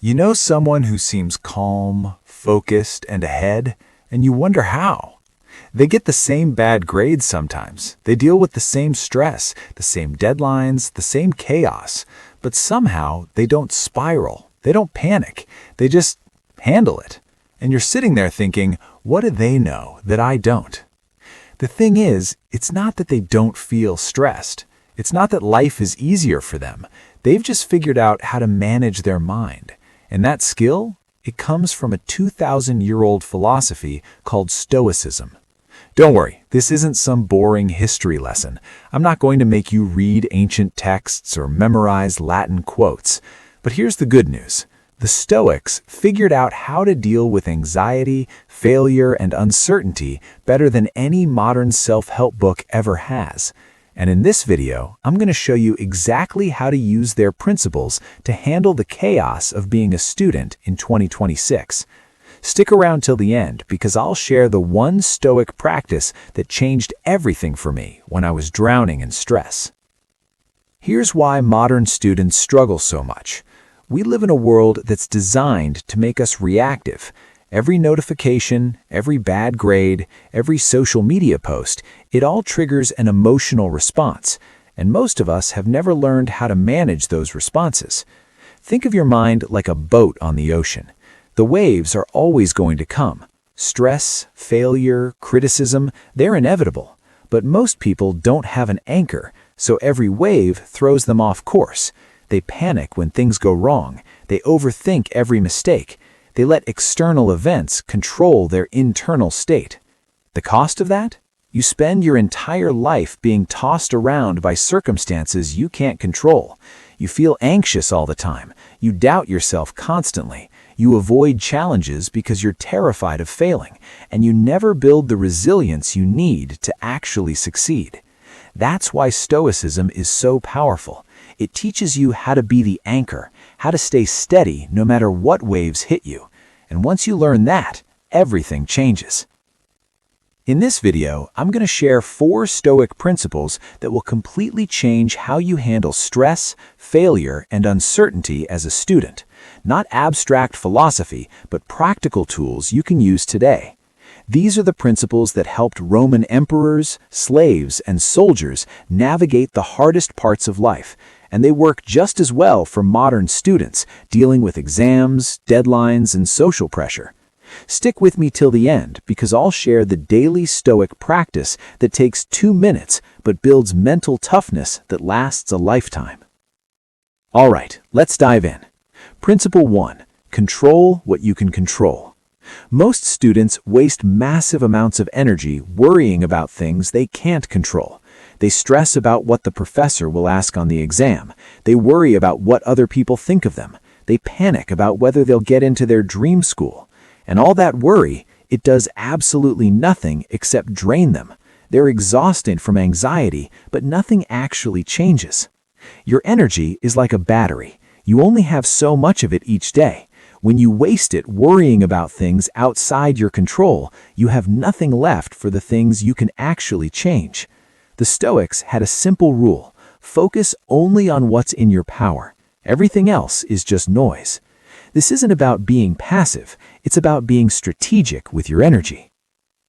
You know someone who seems calm, focused, and ahead, and you wonder how. They get the same bad grades sometimes. They deal with the same stress, the same deadlines, the same chaos, but somehow they don't spiral. They don't panic. They just handle it. And you're sitting there thinking, what do they know that I don't? The thing is, it's not that they don't feel stressed. It's not that life is easier for them. They've just figured out how to manage their mind. And that skill, it comes from a 2,000-year-old philosophy called Stoicism. Don't worry, this isn't some boring history lesson. I'm not going to make you read ancient texts or memorize Latin quotes. But here's the good news. The Stoics figured out how to deal with anxiety, failure, and uncertainty better than any modern self-help book ever has. And in this video, I'm going to show you exactly how to use their principles to handle the chaos of being a student in 2026. Stick around till the end because I'll share the one Stoic practice that changed everything for me when I was drowning in stress. Here's why modern students struggle so much. We live in a world that's designed to make us reactive. Every notification, every bad grade, every social media post, it all triggers an emotional response, and most of us have never learned how to manage those responses. Think of your mind like a boat on the ocean. The waves are always going to come. Stress, failure, criticism, they're inevitable. But most people don't have an anchor, so every wave throws them off course. They panic when things go wrong. They overthink every mistake. They let external events control their internal state. The cost of that? You spend your entire life being tossed around by circumstances you can't control. You feel anxious all the time. You doubt yourself constantly. You avoid challenges because you're terrified of failing, and you never build the resilience you need to actually succeed. That's why Stoicism is so powerful. It teaches you how to be the anchor, how to stay steady no matter what waves hit you. And once you learn that, everything changes. In this video, I'm going to share 4 Stoic principles that will completely change how you handle stress, failure, and uncertainty as a student. Not abstract philosophy, but practical tools you can use today. These are the principles that helped Roman emperors, slaves, and soldiers navigate the hardest parts of life, and they work just as well for modern students dealing with exams, deadlines, and social pressure. Stick with me till the end because I'll share the daily Stoic practice that takes 2 minutes but builds mental toughness that lasts a lifetime. All right, let's dive in. Principle 1. Control what you can control. Most students waste massive amounts of energy worrying about things they can't control. They stress about what the professor will ask on the exam. They worry about what other people think of them. They panic about whether they'll get into their dream school. And all that worry, it does absolutely nothing except drain them. They're exhausted from anxiety, but nothing actually changes. Your energy is like a battery. You only have so much of it each day. When you waste it worrying about things outside your control, you have nothing left for the things you can actually change. The Stoics had a simple rule: focus only on what's in your power. Everything else is just noise. This isn't about being passive, it's about being strategic with your energy.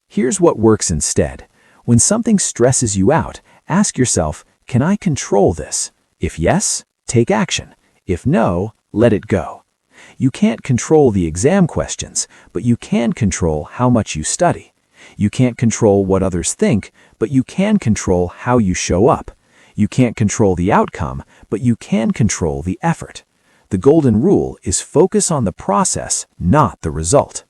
Here's what works instead. When something stresses you out, ask yourself, can I control this? If yes, take action. If no, let it go. You can't control the exam questions, but you can control how much you study. You can't control what others think, but you can control how you show up. You can't control the outcome, but you can control the effort. The golden rule is focus on the process, not the result.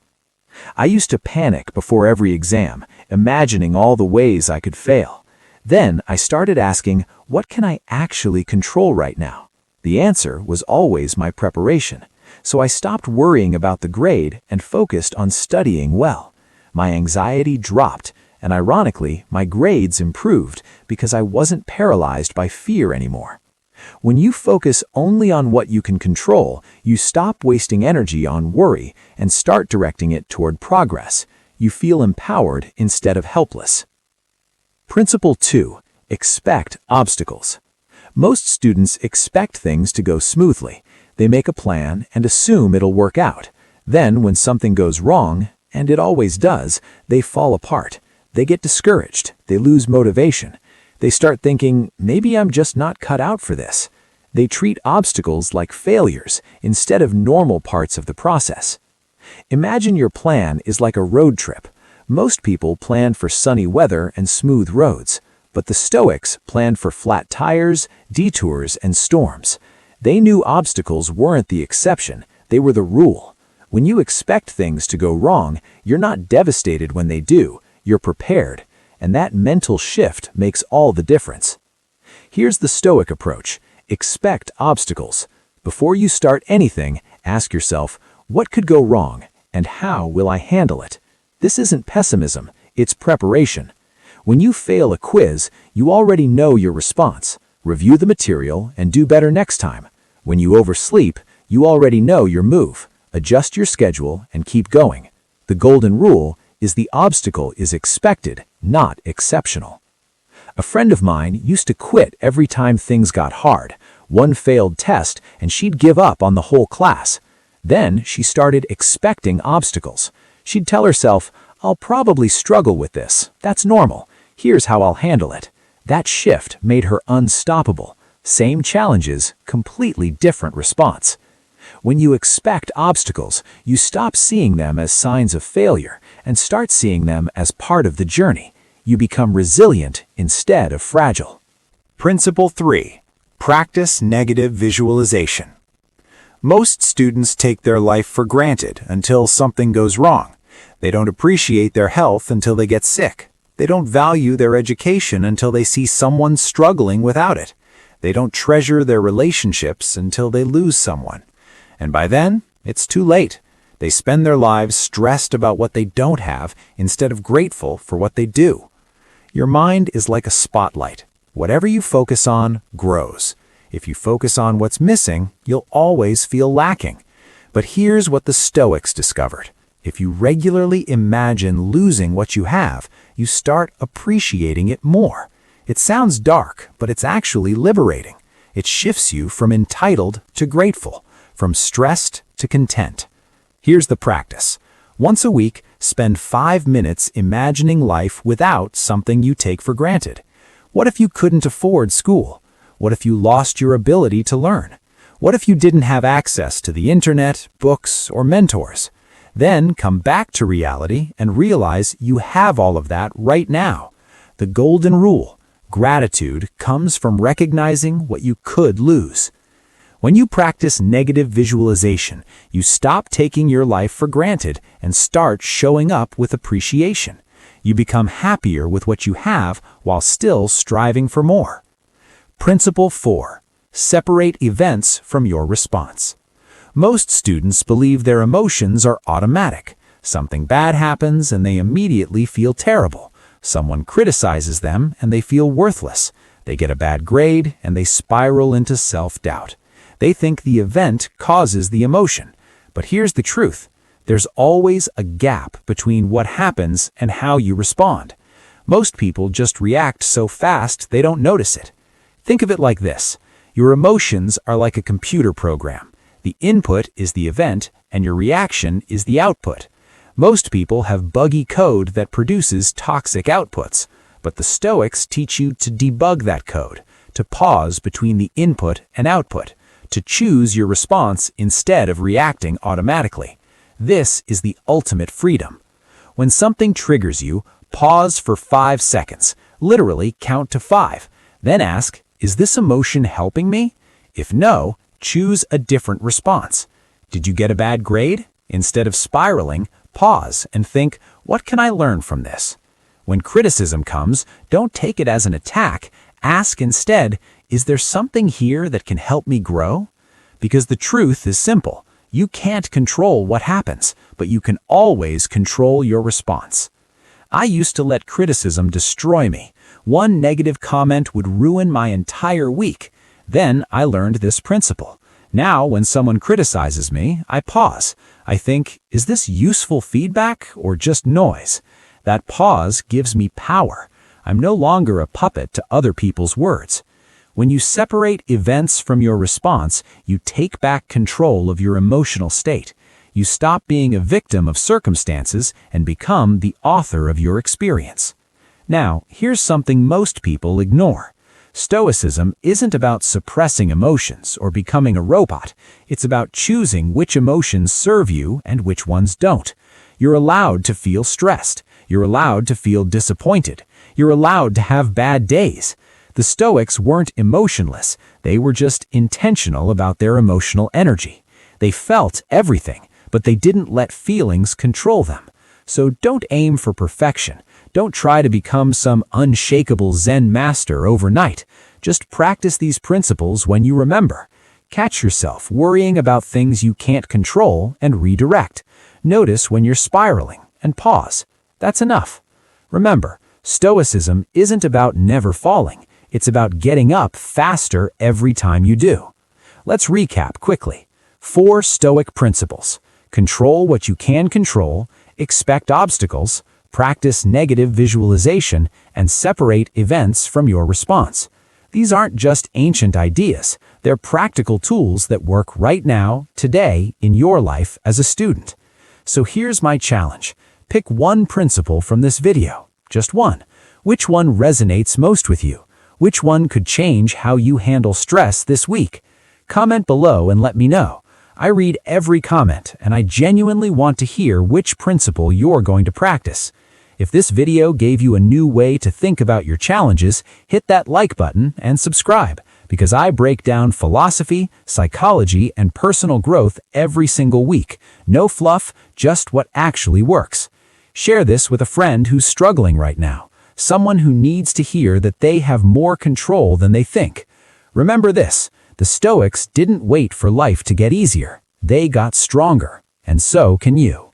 I used to panic before every exam, imagining all the ways I could fail. Then I started asking, what can I actually control right now? The answer was always my preparation. So I stopped worrying about the grade and focused on studying well. My anxiety dropped, and ironically, my grades improved because I wasn't paralyzed by fear anymore. When you focus only on what you can control, you stop wasting energy on worry and start directing it toward progress. You feel empowered instead of helpless. Principle 2. Expect obstacles. Most students expect things to go smoothly. They make a plan and assume it'll work out. Then, when something goes wrong, and it always does, they fall apart. They get discouraged. They lose motivation. They start thinking, maybe I'm just not cut out for this. They treat obstacles like failures instead of normal parts of the process. Imagine your plan is like a road trip. Most people plan for sunny weather and smooth roads, but the Stoics planned for flat tires, detours, and storms. They knew obstacles weren't the exception, they were the rule. When you expect things to go wrong, you're not devastated when they do, you're prepared, and that mental shift makes all the difference. Here's the Stoic approach. Expect obstacles. Before you start anything, ask yourself, what could go wrong, and how will I handle it? This isn't pessimism, it's preparation. When you fail a quiz, you already know your response. Review the material and do better next time. When you oversleep, you already know your move. Adjust your schedule and keep going. The golden rule is the obstacle is expected, not exceptional. A friend of mine used to quit every time things got hard. One failed test and she'd give up on the whole class. Then she started expecting obstacles. She'd tell herself, I'll probably struggle with this. That's normal. Here's how I'll handle it. That shift made her unstoppable. Same challenges, completely different response. When you expect obstacles, you stop seeing them as signs of failure and start seeing them as part of the journey. You become resilient instead of fragile. Principle 3. Practice negative visualization. Most students take their life for granted until something goes wrong. They don't appreciate their health until they get sick. They don't value their education until they see someone struggling without it. They don't treasure their relationships until they lose someone. And by then, it's too late. They spend their lives stressed about what they don't have instead of grateful for what they do. Your mind is like a spotlight. Whatever you focus on grows. If you focus on what's missing, you'll always feel lacking. But here's what the Stoics discovered. If you regularly imagine losing what you have, you start appreciating it more. It sounds dark, but it's actually liberating. It shifts you from entitled to grateful, from stressed to content. Here's the practice. Once a week, spend 5 minutes imagining life without something you take for granted. What if you couldn't afford school? What if you lost your ability to learn? What if you didn't have access to the internet, books, or mentors? Then come back to reality and realize you have all of that right now. The golden rule: gratitude comes from recognizing what you could lose. When you practice negative visualization, you stop taking your life for granted and start showing up with appreciation. You become happier with what you have while still striving for more. Principle 4. Separate events from your response. Most students believe their emotions are automatic. Something bad happens and they immediately feel terrible. Someone criticizes them and they feel worthless. They get a bad grade and they spiral into self-doubt. They think the event causes the emotion. But here's the truth. There's always a gap between what happens and how you respond. Most people just react so fast they don't notice it. Think of it like this. Your emotions are like a computer program. The input is the event and your reaction is the output. Most people have buggy code that produces toxic outputs, but the Stoics teach you to debug that code, to pause between the input and output, to choose your response instead of reacting automatically. This is the ultimate freedom. When something triggers you, pause for 5 seconds. Literally count to 5. Then ask, is this emotion helping me? If no, choose a different response. Did you get a bad grade? Instead of spiraling, pause and think, what can I learn from this? When criticism comes, don't take it as an attack. Ask instead, is there something here that can help me grow? Because the truth is simple. You can't control what happens, but you can always control your response. I used to let criticism destroy me. One negative comment would ruin my entire week. Then I learned this principle. Now, when someone criticizes me, I pause. I think, is this useful feedback or just noise? That pause gives me power. I'm no longer a puppet to other people's words. When you separate events from your response, you take back control of your emotional state. You stop being a victim of circumstances and become the author of your experience. Now, here's something most people ignore. Stoicism isn't about suppressing emotions or becoming a robot. It's about choosing which emotions serve you and which ones don't. You're allowed to feel stressed. You're allowed to feel disappointed. You're allowed to have bad days. The Stoics weren't emotionless. They were just intentional about their emotional energy. They felt everything, but they didn't let feelings control them. So don't aim for perfection. Don't try to become some unshakable Zen master overnight. Just practice these principles when you remember. Catch yourself worrying about things you can't control and redirect. Notice when you're spiraling and pause. That's enough. Remember, Stoicism isn't about never falling. It's about getting up faster every time you do. Let's recap quickly. 4 Stoic principles. Control what you can control, expect obstacles, practice negative visualization, and separate events from your response. These aren't just ancient ideas. They're practical tools that work right now, today, in your life as a student. So here's my challenge. Pick one principle from this video. Just one. Which one resonates most with you? Which one could change how you handle stress this week? Comment below and let me know. I read every comment, and I genuinely want to hear which principle you're going to practice. If this video gave you a new way to think about your challenges, hit that like button and subscribe, because I break down philosophy, psychology, and personal growth every single week. No fluff, just what actually works. Share this with a friend who's struggling right now, someone who needs to hear that they have more control than they think. Remember this. The Stoics didn't wait for life to get easier. They got stronger, and so can you.